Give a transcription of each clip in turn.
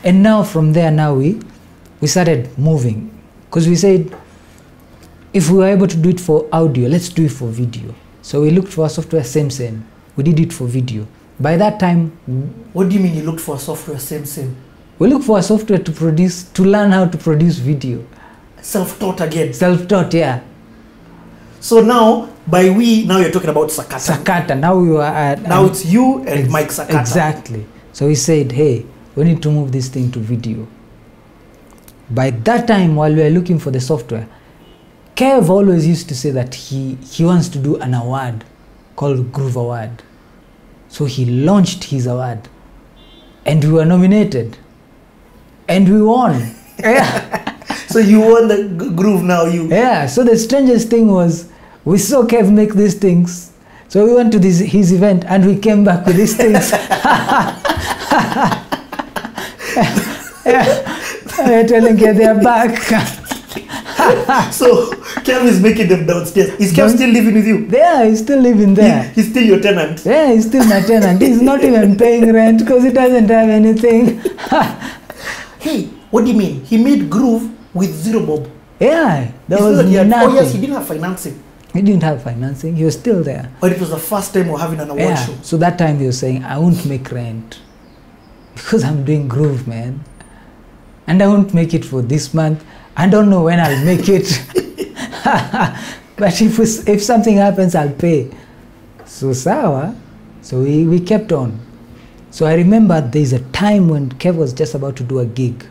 And now from there, now we started moving, because we said, if we were able to do it for audio, let's do it for video. So we looked for a software, same. We did it for video. By that time... What do you mean you looked for a software, same? We looked for a software to learn how to produce video. Self-taught again? Self-taught, yeah. So now, now you're talking about Sakata. Sakata, now we were at... Now it's you and Mike Sakata. Exactly. So we said, hey, we need to move this thing to video. By that time, while we were looking for the software, Kev always used to say that he wants to do an award called Groove Award. So he launched his award, and we were nominated, and we won. Yeah. So you won the Groove now, you. Yeah, so the strangest thing was, we saw Kev make these things, so we went to his event, and we came back with these things. We're telling Kev they're back. So Kev is making them downstairs. Is Kev still living with you? Yeah, he's still living there. He's still your tenant? Yeah, he's still my tenant. He's not even paying rent because he doesn't have anything. Hey, what do you mean? He made Groove with 0 bob? Yeah, there was nothing. Oh yes, he didn't have financing. He didn't have financing. He was still there. But it was the first time we're having an award show. So that time he was saying, I won't make rent because I'm doing Groove, man. And I won't make it for this month. I don't know when I'll make it. But if something happens, I'll pay. So sawa. So we kept on. So I remember there's a time when Kev was just about to do a gig.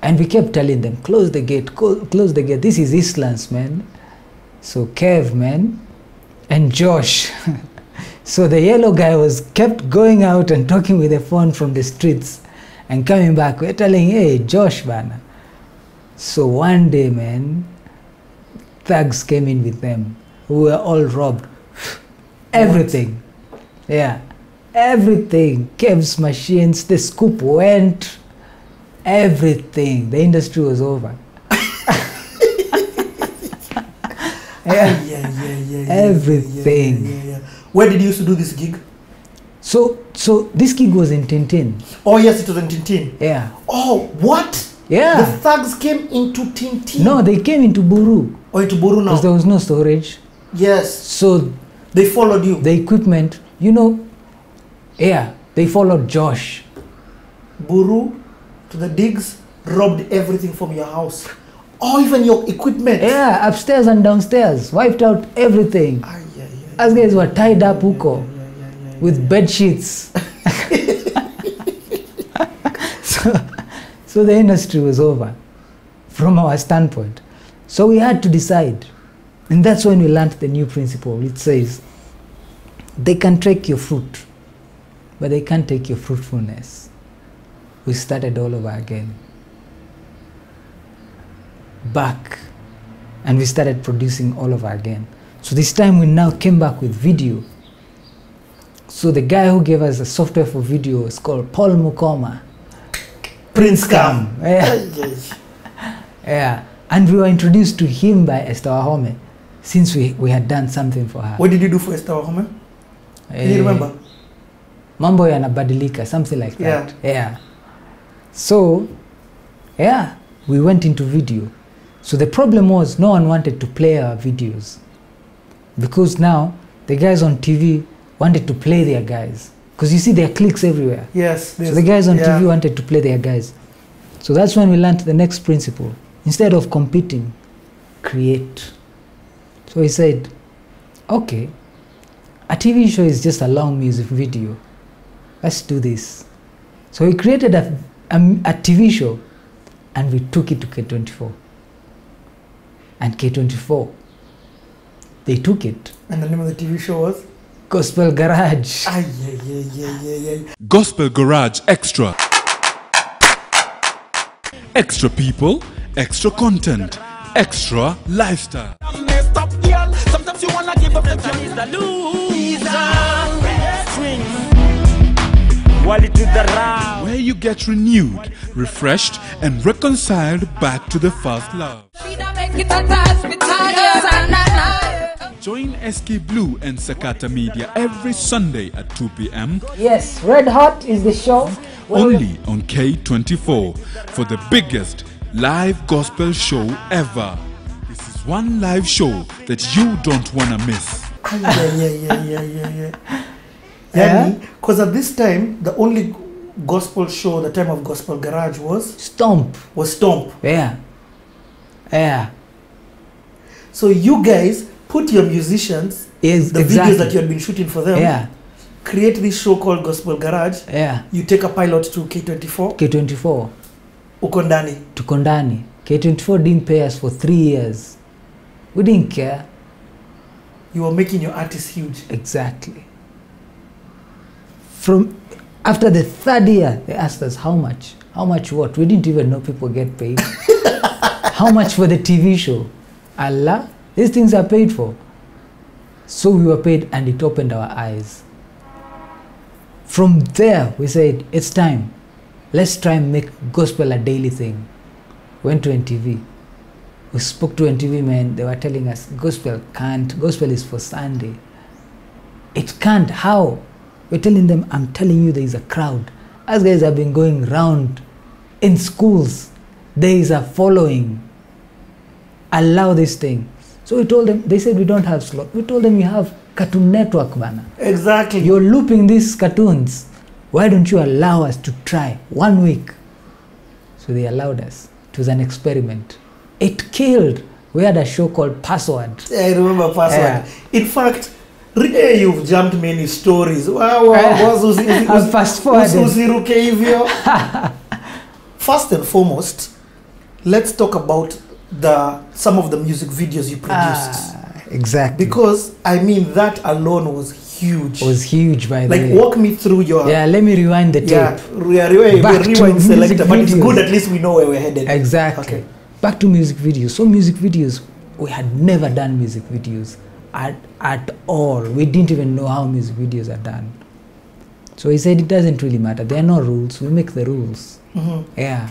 And we kept telling them, close the gate, close the gate. This is Eastlands, man. So Kev, man, and Josh. So the yellow guy kept going out and talking with the phone from the streets and coming back. We're telling, hey, Josh, man. So one day, man, thugs came in with them. We were all robbed. Everything. What? Yeah. Everything. Kev's machines, the scoop went. Everything. The industry was over. Everything. Yeah. Where did you used to do this gig? So this gig was in Tintin. Oh yes, it was in Tintin. Yeah. Oh, what? Yeah. The thugs came into Tintin. No, they came into Buru. Oh, into Buru now. Because there was no storage. Yes. So they followed you. The equipment, yeah, they followed Josh. Buru to the digs, robbed everything from your house. Oh, even your equipment. Yeah, upstairs and downstairs, wiped out everything. Us guys were tied up huko with bed sheets. So the industry was over from our standpoint. So we had to decide. And that's when we learned the new principle. It says, they can take your fruit, but they can't take your fruitfulness. We started all over again. Back. And we started producing all over again. So this time we now came back with video. So the guy who gave us the software for video is called Paul Mukoma. Prince Cam. Yeah. And we were introduced to him by Esther Wahome, since we had done something for her. What did you do for Esther Wahome? Can you remember? Mambo yanabadilika, something like that. Yeah. So, yeah, we went into video. So the problem was no one wanted to play our videos. Because now the guys on TV wanted to play their guys. Because you see there are clicks everywhere. Yes. So the guys on TV wanted to play their guys. So that's when we learned the next principle. Instead of competing, create. So he said, okay, a TV show is just a long music video. Let's do this. So we created a TV show and we took it to K24. And K24, they took it. And the name of the TV show was? Gospel Garage. Gospel Garage Extra. Extra people, extra content, extra lifestyle. Sometimes you wanna give up the where you get renewed, refreshed, and reconciled back to the first love. Join SK Blue and Sakata Media every Sunday at 2 p.m. Yes, Red Hot is the show. only on K24 for the biggest live gospel show ever. This is one live show that you don't want to miss. Yeah, because at this time, the only gospel show, the time of Gospel Garage was Stomp. Yeah. Yeah. So you guys put your musicians, the videos that you had been shooting for them, create this show called Gospel Garage. Yeah. You take a pilot to K24. K24. Ukondani. To Kondani. K24 didn't pay us for 3 years. We didn't care. You were making your artists huge. Exactly. After the 3rd year, they asked us how much. How much what? We didn't even know people get paid. How much for the TV show? Allah, these things are paid for. So we were paid, and it opened our eyes. From there, we said, it's time. Let's try and make gospel a daily thing. Went to NTV. We spoke to NTV men. They were telling us, gospel can't. Gospel is for Sunday. It can't. How? We're telling them, I'm telling you, there is a crowd. Us guys have been going round in schools. There is a following. Allow this thing. So we told them, they said we don't have slot. We told them, you have Cartoon Network, bana. Exactly. You're looping these cartoons. Why don't you allow us to try 1 week? So they allowed us. It was an experiment. It killed. We had a show called Password. Yeah, I remember Password. Yeah. In fact, you've jumped many stories. Fast forward. First and foremost, let's talk about some of the music videos you produced. Exactly. Because I mean that alone was huge. It was huge, by the way. Like, walk me through your... Yeah, let me rewind the tape. Yeah, rewind selector, but it's good, at least we know where we're headed. Exactly. Okay. Back to music videos. So music videos, we had never done music videos at all. We didn't even know how music videos are done. So he said, it doesn't really matter. There are no rules. We make the rules. Mm-hmm. Yeah.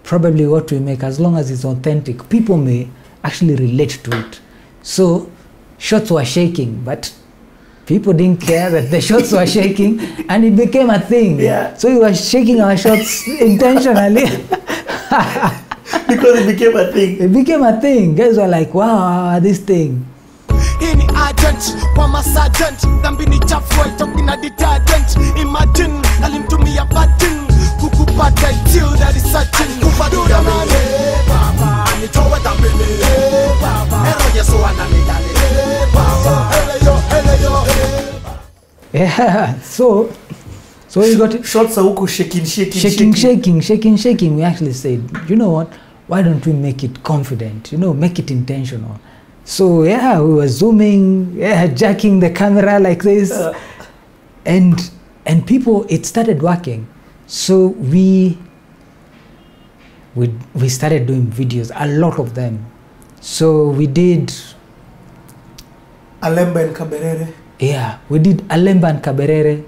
Probably what we make, as long as it's authentic, people may actually relate to it. So shots were shaking, but people didn't care that the shots were shaking, and it became a thing. Yeah. So we were shaking our shots intentionally. Because it became a thing. It became a thing. Guys were like, wow, this thing. Any agent, one my sergeant, then be the tough boy talking at the detergent. Imagine, tell him to me a bad thing. Kuku bad guy till that is certain. Kupa do the man, Baba, and it's all what I'm feeling. Baba, and yes, so Baba, yeah. So we got it. Shots are huku shaking. We actually said, you know what? Why don't we make it confident? You know, make it intentional. So yeah, we were zooming, jacking the camera like this, and people, it started working. So we started doing videos, a lot of them. So we did Alemba and Kaberere. Yeah, we did Alemba and Kaberere.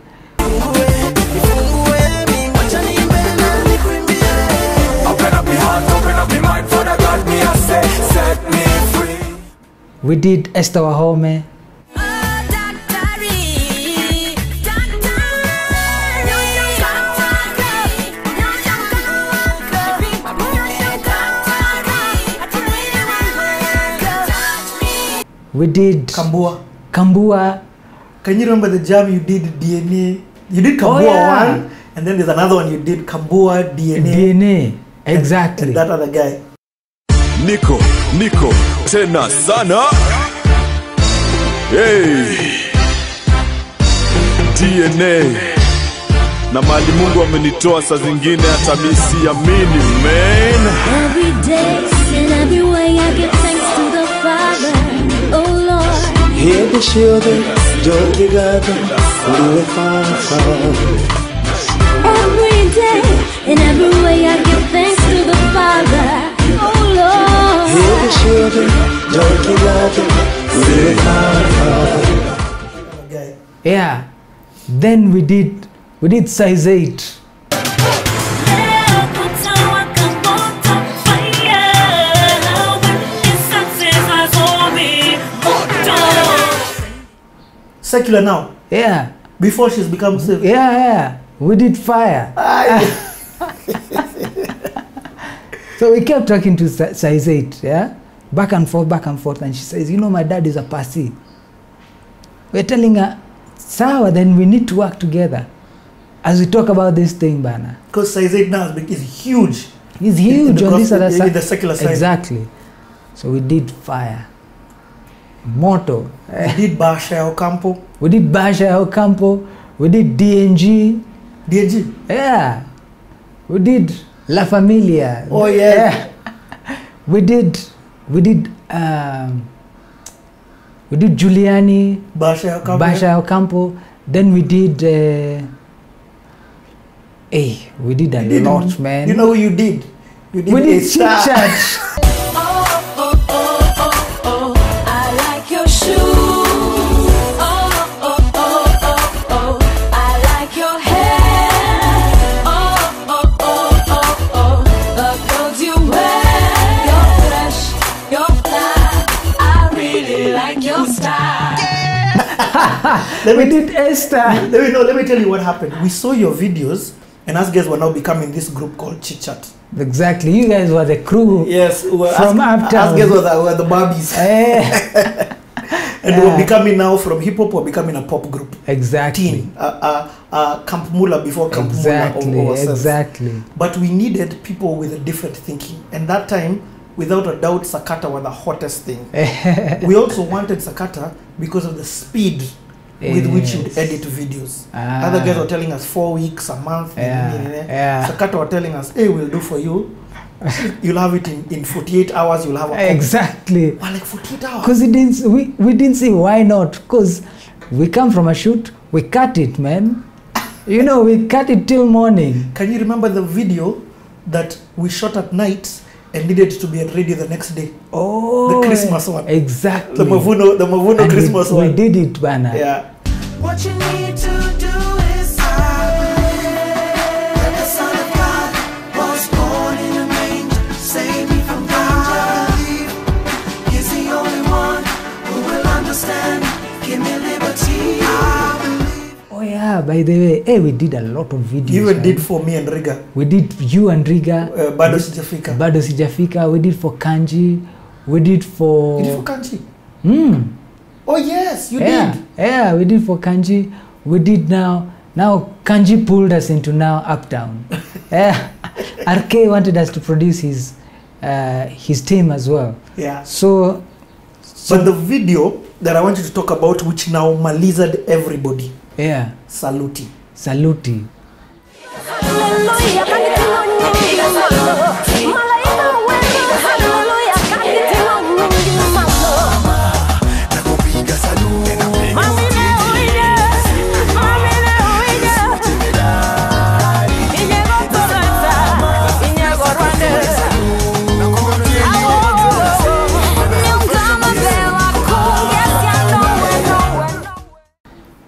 We did Esther Wahome. We did Kambua. Can you remember the jam you did DNA? You did Kambua 1, and then there's another one you did Kambua DNA. Exactly. And that other guy. Nico, tena sana. Hey, DNA. Na mali Mungu amenitoa saa zingine hata mimi siamini, man. Every day and every way I give thanks to the Father, oh Lord. Hear the children, join together, do it Father. Every day and every way I give thanks to the Father, oh Lord. Hear the children, join together, do it Father. Yeah. Then we did size 8. secular now. Yeah. Before she's become saved. Yeah. We did fire. So we kept talking to size 8, yeah? Back and forth. And she says, you know, my dad is a Pasi. We're telling her, Sawa, then we need to work together as we talk about this thing, Bana. Because size 8 now is huge. He's huge on this other side. In the secular side. Exactly. So we did fire. Moto. We did Basha Ocampo. We did Basha Ocampo. We did DNG. DNG? Yeah. We did La Familia. Oh, yeah. We did Giuliani. Basha Ocampo. Then we did we did a lot, man. You know who you did? We did Chit Chat. I like your shoes. I like your hair. The clothes you wear. You're fresh, you're fly. I really like your style. We did Esther. Let me tell you what happened. We saw your videos, and us guys were now becoming this group called Chit Chat. Exactly. You guys were the crew. Yes. From Uptown. Us guys were the Barbies. And we're becoming now, from hip hop, we're becoming a pop group. Exactly. Team. Camp Mula before Camp Mula. Exactly. But we needed people with a different thinking. And that time, without a doubt, Sakata was the hottest thing. We also wanted Sakata because of the speed with which you'd edit videos. Other guys were telling us 4 weeks, a month. Sakata were telling us, hey, we'll do for you. You'll have it in 48 hours. You'll have a copy. Exactly. Well, like 48 hours. Because we didn't see why not. Because we come from a shoot, we cut it, man. You know, we cut it till morning. Can you remember the video that we shot at night and needed to be ready the next day? Oh, the Christmas one. Exactly. The Mavuno Christmas one. We did it, Bana. Yeah. What you need to do is that the Son of God was born in a manger, save me from danger. He's the only one who will understand. Give me liberty. Oh yeah, by the way, hey, we did a lot of videos. You even did for me and Riga. We did you and Riga. Bado Sijafika. Bado Sijafika. We did for Kanji. We did for... You did for Kanji? Oh yes, you did. Yeah, we did for Kanji. We did now Kanji pulled us into now Uptown. RK wanted us to produce his team as well. Yeah. So but the video that I want you to talk about, which now malized everybody. Yeah. Saluti. Saluti.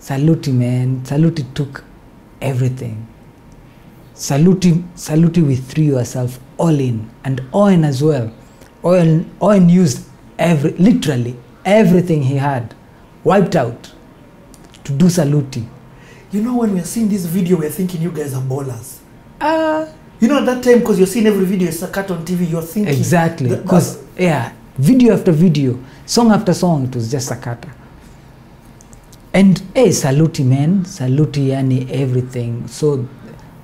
Saluti, man. Saluti took everything. Saluti, we threw yourself all in, and Owen as well. Owen used literally everything he had, wiped out, to do Saluti. You know, when we're seeing this video, we're thinking you guys are ballers. You know, at that time, because you're seeing every video, it's a cut on TV, you're thinking... Exactly, because, video after video, song after song, it was just Sakata. And, hey, Saluti, man. Saluti, yani, everything. So,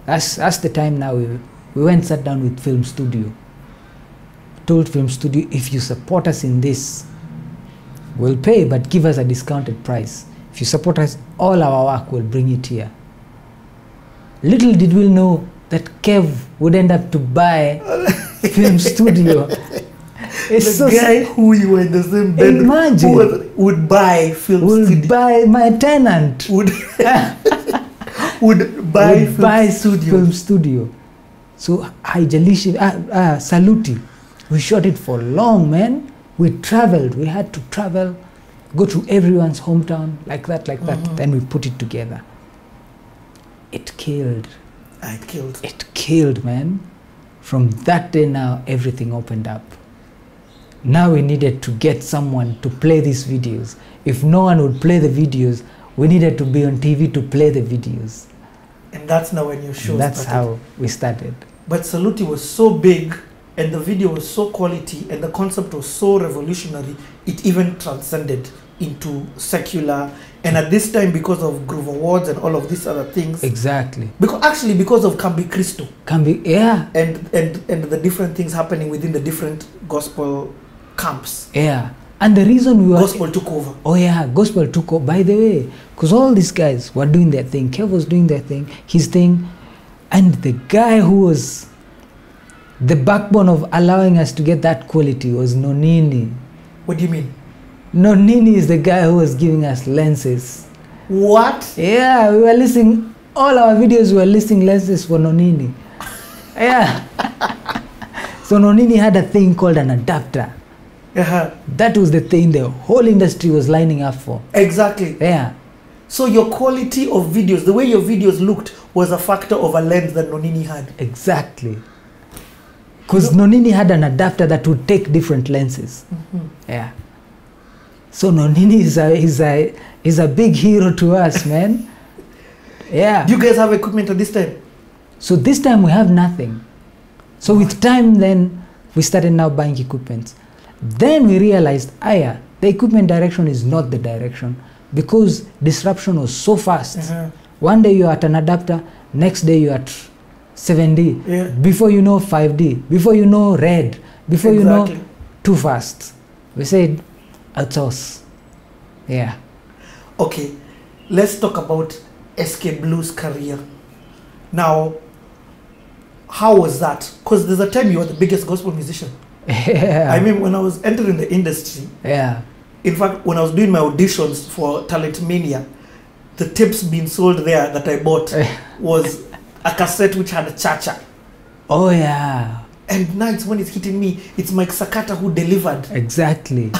that's the time now. We went, sat down with Film Studio. Told Film Studio, if you support us in this, we'll pay, but give us a discounted price. If you support us, all our work, we'll bring it here. Little did we know that Kev would end up to buy Film Studio. It's the guy who you were in the same bedroom. Imagine. Who would buy Film Studio. Would buy my tenant. Would buy Film Studio. So, Saluti. We shot it for long, man. We traveled. We had to travel, go to everyone's hometown, like that. Then we put it together. It killed. It killed, man. From that day now, everything opened up. Now we needed to get someone to play these videos. If no one would play the videos, we needed to be on TV to play the videos. And that's now when your show That's started. how we started. But Saluti was so big, and the video was so quality, and the concept was so revolutionary, it even transcended into secular. And at this time, because of Groove Awards and all of these other things, Exactly. because of Kambi Cristo Can be, yeah, and the different things happening within the different gospel camps, yeah. And the reason we were... gospel took over. Oh yeah, gospel took over, by the way, because all these guys were doing their thing. Kev was doing their thing, his thing, and the guy who was the backbone of allowing us to get that quality was Nonini. What do you mean? Nonini is the guy who was giving us lenses. What? Yeah, we were listening, all our videos were listing lenses for Nonini. Yeah. So Nonini had a thing called an adapter. Uh-huh. That was the thing the whole industry was lining up for. Exactly. Yeah. So your quality of videos, the way your videos looked, was a factor of a lens that Nonini had. Exactly. Because Nonini had an adapter that would take different lenses. Yeah. So Nonini is a big hero to us, man. Yeah. Do you guys have equipment at this time? So this time we have nothing. So with time then, we started now buying equipment. Then we realized, the equipment direction is not the direction, because disruption was so fast. One day you're at an adapter, next day you're at 7D. Yeah. Before you know 5D, before you know red, before you know Exactly. too fast. We said, outsource. Yeah. Okay, let's talk about SK Blue's career. Now, how was that? Because there's a time you were the biggest gospel musician. Yeah. I mean, when I was entering the industry, Yeah. in fact, when I was doing my auditions for Talent Mania, the tapes being sold there that I bought was a cassette which had a cha-cha. Oh yeah. And now it's when it's hitting me, it's Mike Sakata who delivered. Exactly.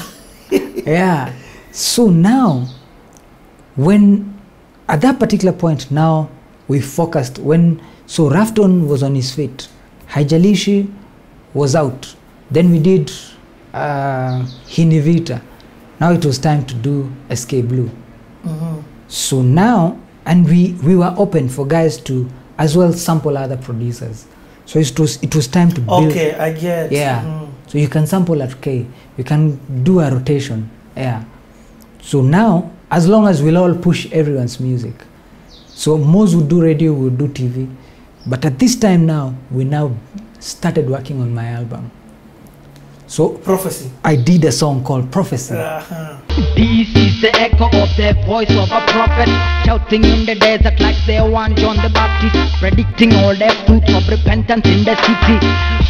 Yeah. So now, when at that particular point, now we focused so Rafton was on his feet, Haijalishi was out. Then we did Hinivita. Now it was time to do SK Blue. So now, and we were open for guys to as well sample other producers. So it was time to build. Okay, I get. Yeah. So you can sample at K. You can do a rotation. Yeah. So now, as long as we'll all push everyone's music. So Moz would do radio, we would do TV. But at this time now, we now started working on my album. So Prophecy. I did a song called Prophecy. This is the echo of the voice of a prophet, shouting in the desert like they want John the Baptist, predicting all the fruits of repentance in the city.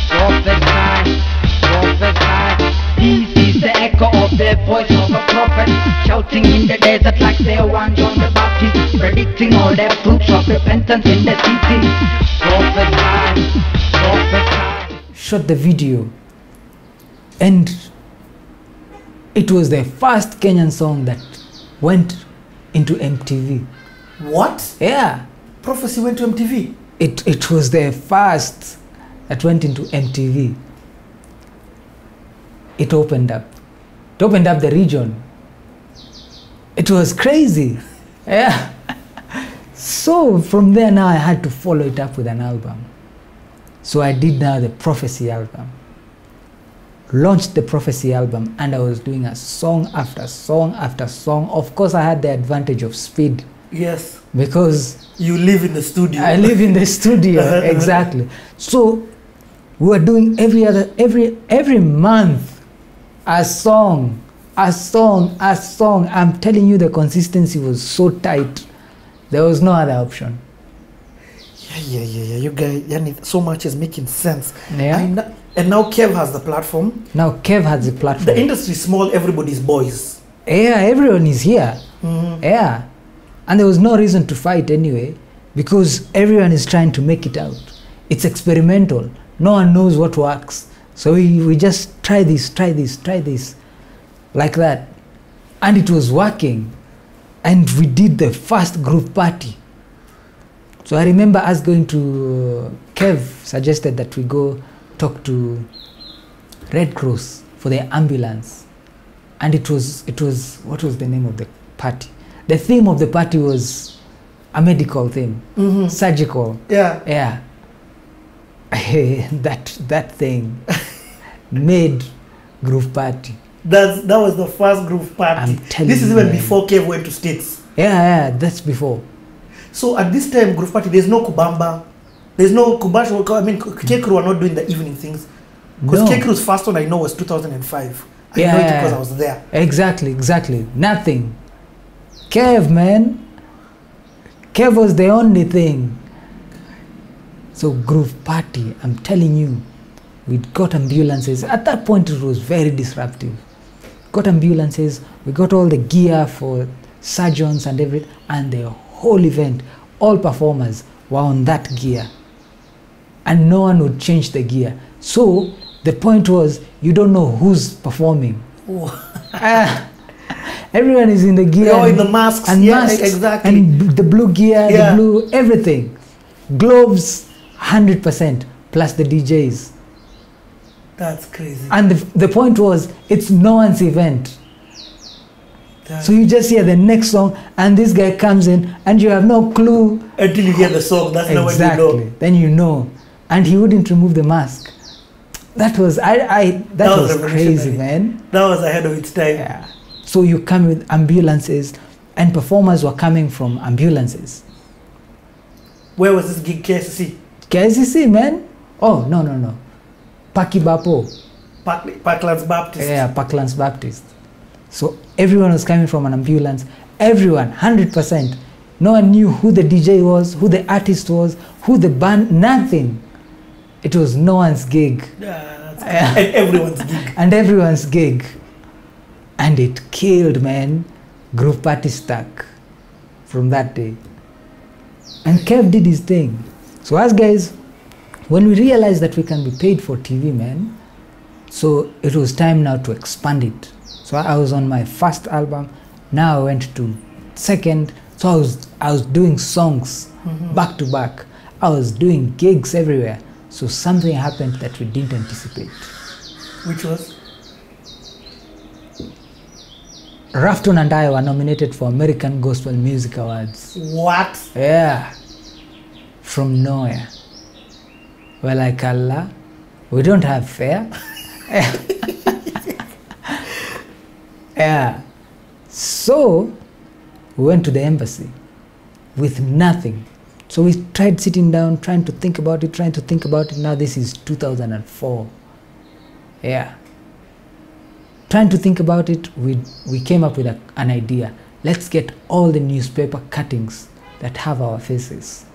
Prophesy, prophesy. This is the echo of the voice of a prophet, shouting in the desert like they want John the Baptist, predicting all the fruits of repentance in the city. Prophesy, prophesy. Shot the video, and it was the first Kenyan song that went into MTV. What? Yeah. Prophecy went to MTV? It was the first that went into MTV. It opened up. It opened up the region. It was crazy. Yeah. So from there now I had to follow it up with an album. So I did now the Prophecy album. Launched the Prophecy album, and I was doing a song after song after song. Of course I had the advantage of speed. Yes. Because you live in the studio. I live in the studio. Exactly. So we were doing every month a song. I'm telling you, the consistency was so tight. There was no other option. Yeah. You guys, yani, so much is making sense. Yeah. And now Kev has the platform. Now Kev has the platform. The industry is small, everybody's boys. Yeah, everyone is here. Yeah. And there was no reason to fight anyway, because everyone is trying to make it out. It's experimental. No one knows what works. So we just try this, like that. And it was working. And we did the first group party. So I remember us going to, Kev suggested that we go talk to Red Cross for their ambulance. And it was what was the name of the party? the theme of the party was a medical theme, surgical. Yeah. Yeah. that thing made groove party. That was the first groove party. I'm telling this is you, even man. before Kev went to States. Yeah, that's before. So at this time, groove party, there's no kubamba, there's no kubasho. I mean, K-Crew are not doing the evening things. Because No. K-Crew's first one I know was 2005. I Yeah, know it because I was there. Exactly. Nothing. Kev, man. Kev was the only thing. So groove party, I'm telling you, we got ambulances. At that point, it was very disruptive. Got ambulances, we got all the gear for surgeons and everything, and the whole event, all performers were on that gear. And no one would change the gear. So the point was, you don't know who's performing. Everyone is in the gear. Oh, in the masks. And Yeah, masks, exactly. And the blue gear, Yeah. the blue, everything. Gloves, 100%, plus the DJs. That's crazy. And the point was, it's no one's event. That- So you just hear the next song, and this guy comes in, and you have no clue. Until you hear the song, that's not when you Exactly. know. Then you know. And he wouldn't remove the mask. That was that was crazy, revolutionary. man. That was ahead of its time. Yeah. So you come with ambulances, and performers were coming from ambulances. Where was this gig, KCC? KCC, man. Oh, no. Pakibapo. Parklands Baptist. Yeah, Parklands Baptist. So everyone was coming from an ambulance. Everyone, 100%. No one knew who the DJ was, who the artist was, who the band, nothing. It was no one's gig. That's and everyone's gig. And everyone's gig. And it killed, man. Group party stuck from that day. And Kev did his thing. So us guys, when we realized that we can be paid for TV, man, so it was time now to expand it. So I was on my first album. Now I went to second. So I was doing songs back to back. I was doing gigs everywhere. So something happened that we didn't anticipate. Which was? Rafton and I were nominated for American Gospel Music Awards. What? Yeah. From nowhere. We're like, Allah, we don't have fare. Yeah. So we went to the embassy with nothing. So we tried sitting down, trying to think about it. Now this is 2004. Yeah. Trying to think about it, we came up with an idea. Let's get all the newspaper cuttings that have our faces.